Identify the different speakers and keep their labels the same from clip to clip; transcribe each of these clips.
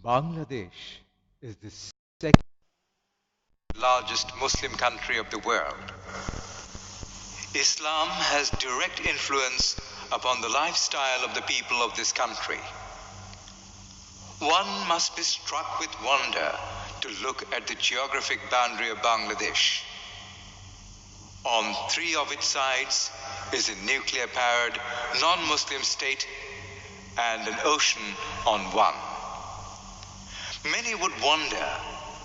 Speaker 1: Bangladesh is the second largest Muslim country of the world. Islam has direct influence upon the lifestyle of the people of this country. One must be struck with wonder to look at the geographic boundary of Bangladesh. On three of its sides is a nuclear-powered non-Muslim state and an ocean on one. Many would wonder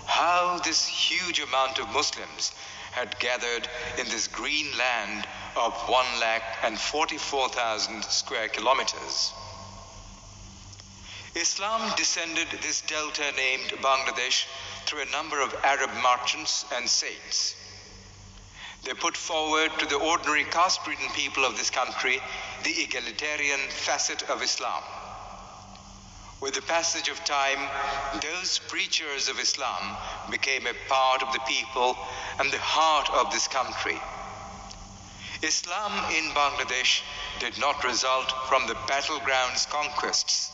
Speaker 1: how this huge amount of Muslims had gathered in this green land of 1,44,000 square kilometers. Islam descended this delta named Bangladesh through a number of Arab merchants and saints. They put forward to the ordinary caste-ridden people of this country the egalitarian facet of Islam. With the passage of time, those preachers of Islam became a part of the people and the heart of this country. Islam in Bangladesh did not result from the battlegrounds conquests.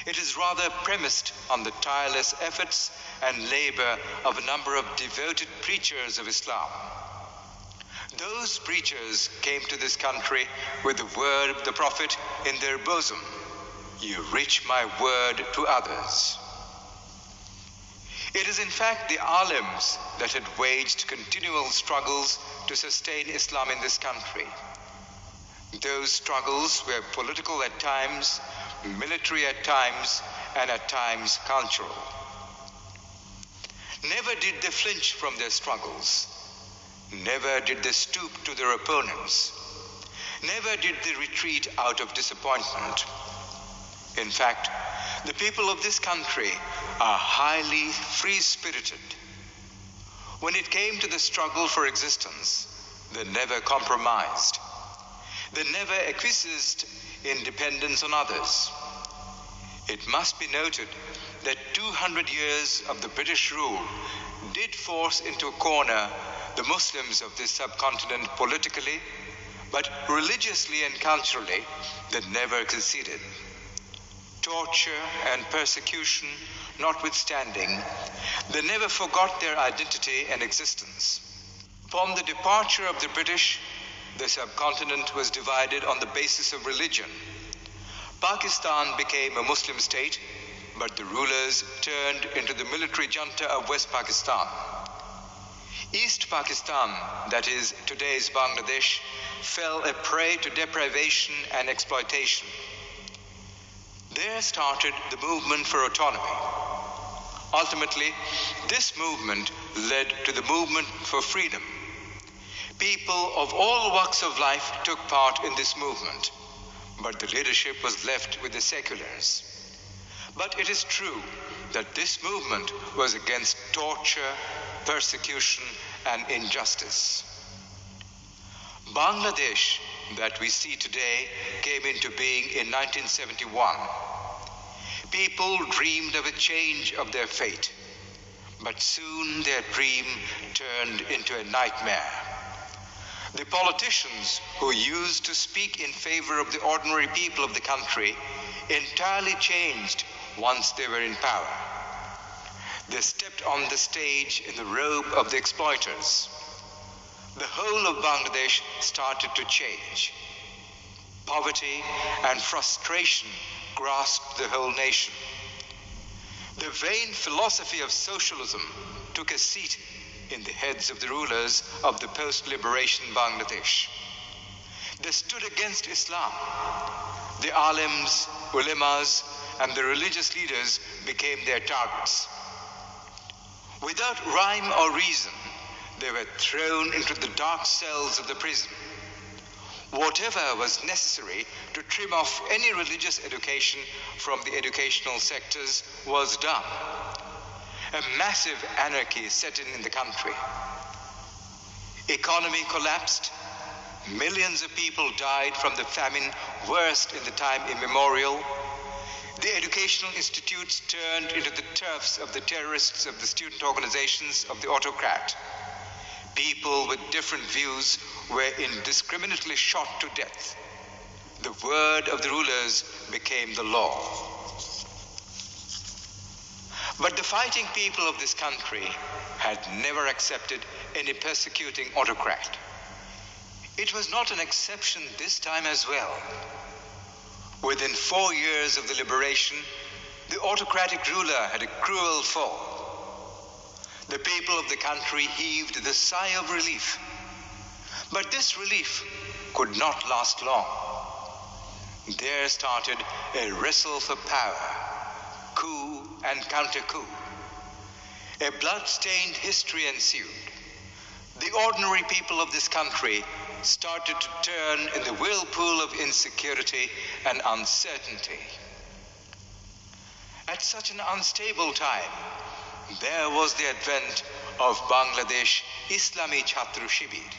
Speaker 1: It is rather premised on the tireless efforts and labor of a number of devoted preachers of Islam. Those preachers came to this country with the word of the Prophet in their bosom. You reach my word to others. It is in fact the alims that had waged continual struggles to sustain Islam in this country. Those struggles were political at times, military at times, and at times cultural. Never did they flinch from their struggles. Never did they stoop to their opponents. Never did they retreat out of disappointment. In fact, the people of this country are highly free-spirited. When it came to the struggle for existence, they never compromised. They never acquiesced in dependence on others. It must be noted that 200 years of the British rule did force into a corner the Muslims of this subcontinent politically, but religiously and culturally they never conceded. Torture and persecution notwithstanding, they never forgot their identity and existence. Upon the departure of the British, the subcontinent was divided on the basis of religion. Pakistan became a Muslim state, but the rulers turned into the military junta of West Pakistan. East Pakistan, that is today's Bangladesh, fell a prey to deprivation and exploitation. There started the movement for autonomy. Ultimately, this movement led to the movement for freedom. People of all walks of life took part in this movement, but the leadership was left with the seculars. But it is true that this movement was against torture, persecution, and injustice. Bangladesh, that we see today, came into being in 1971. People dreamed of a change of their fate, but soon their dream turned into a nightmare. The politicians who used to speak in favor of the ordinary people of the country entirely changed once they were in power. They stepped on the stage in the robe of the exploiters. The whole of Bangladesh started to change. Poverty and frustration grasped the whole nation. The vain philosophy of socialism took a seat in the heads of the rulers of the post-liberation Bangladesh. They stood against Islam. The alims, ulemas, and the religious leaders became their targets. Without rhyme or reason, they were thrown into the dark cells of the prison. Whatever was necessary to trim off any religious education from the educational sectors was done. A massive anarchy set in the country. Economy collapsed. Millions of people died from the famine worst in the time immemorial. The educational institutes turned into the turfs of the terrorists of the student organizations of the autocrat. People with different views were indiscriminately shot to death. The word of the rulers became the law. But the fighting people of this country had never accepted any persecuting autocrat. It was not an exception this time as well. Within 4 years of the liberation, the autocratic ruler had a cruel fall. The people of the country heaved the sigh of relief. But this relief could not last long. There started a wrestle for power, coup and counter-coup. A blood-stained history ensued. The ordinary people of this country started to turn in the whirlpool of insecurity and uncertainty. At such an unstable time, there was the advent of Bangladesh Islami Chhatra Shibir.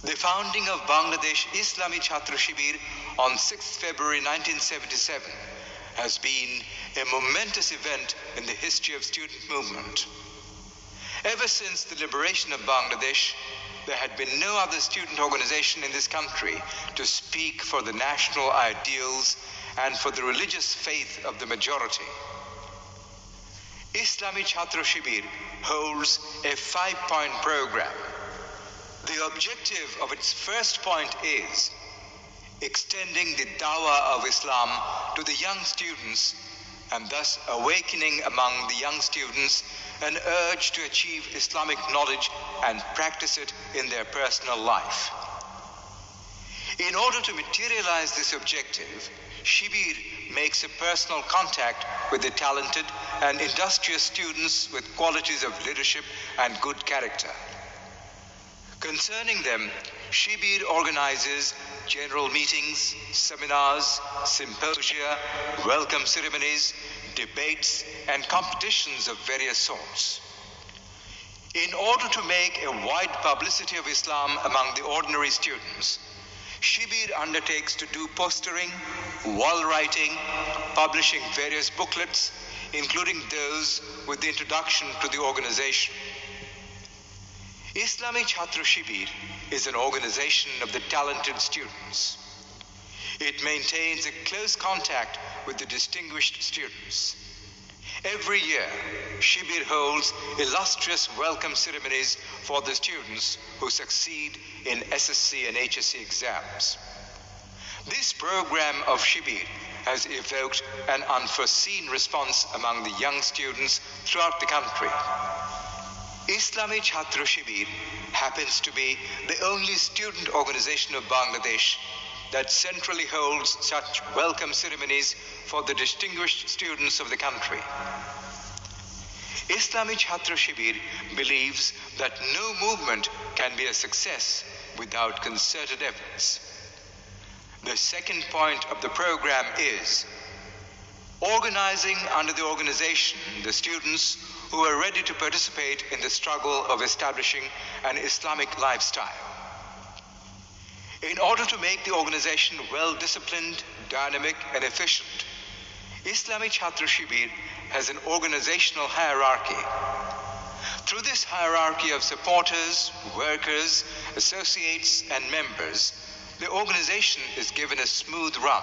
Speaker 1: The founding of Bangladesh Islami Chhatra Shibir on 6th February 1977 has been a momentous event in the history of student movement. Ever since the liberation of Bangladesh, there had been no other student organization in this country to speak for the national ideals and for the religious faith of the majority. Islami Chhatra Shibir holds a 5-point program. The objective of its first point is extending the dawah of Islam to the young students and thus awakening among the young students an urge to achieve Islamic knowledge and practice it in their personal life. In order to materialize this objective, Shibir makes a personal contact with the talented and industrious students with qualities of leadership and good character. Concerning them, Shibir organizes general meetings, seminars, symposia, welcome ceremonies, debates, and competitions of various sorts. In order to make a wide publicity of Islam among the ordinary students, Shibir undertakes to do postering, wall writing, publishing various booklets, including those with the introduction to the organization. Islami Chhatra Shibir is an organization of the talented students. It maintains a close contact with the distinguished students. Every year, Shibir holds illustrious welcome ceremonies for the students who succeed in SSC and HSC exams. This program of Shibir has evoked an unforeseen response among the young students throughout the country. Islami Chhatra Shibir happens to be the only student organization of Bangladesh that centrally holds such welcome ceremonies for the distinguished students of the country. Islami Chhatra Shibir believes that no movement can be a success without concerted efforts. The second point of the program is organizing under the organization the students who are ready to participate in the struggle of establishing an Islamic lifestyle. In order to make the organization well-disciplined, dynamic, and efficient, Islami Chhatra Shibir has an organizational hierarchy. Through this hierarchy of supporters, workers, associates, and members, the organization is given a smooth run.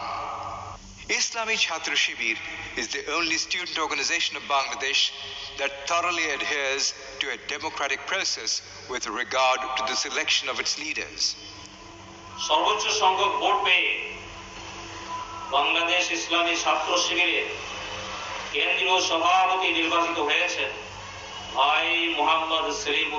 Speaker 1: Islami Chhatra Shibir is the only student organization of Bangladesh that thoroughly adheres to a democratic process with regard to the selection of its leaders.
Speaker 2: সর্বোচ্চ সংখ্যক vote পেয়ে বাংলাদেশ ইসলামী ছাত্র শিবিরের কেন্দ্রীয় সভাপতি নির্বাচিত হয়েছেন ভাই মোহাম্মদ সেলিম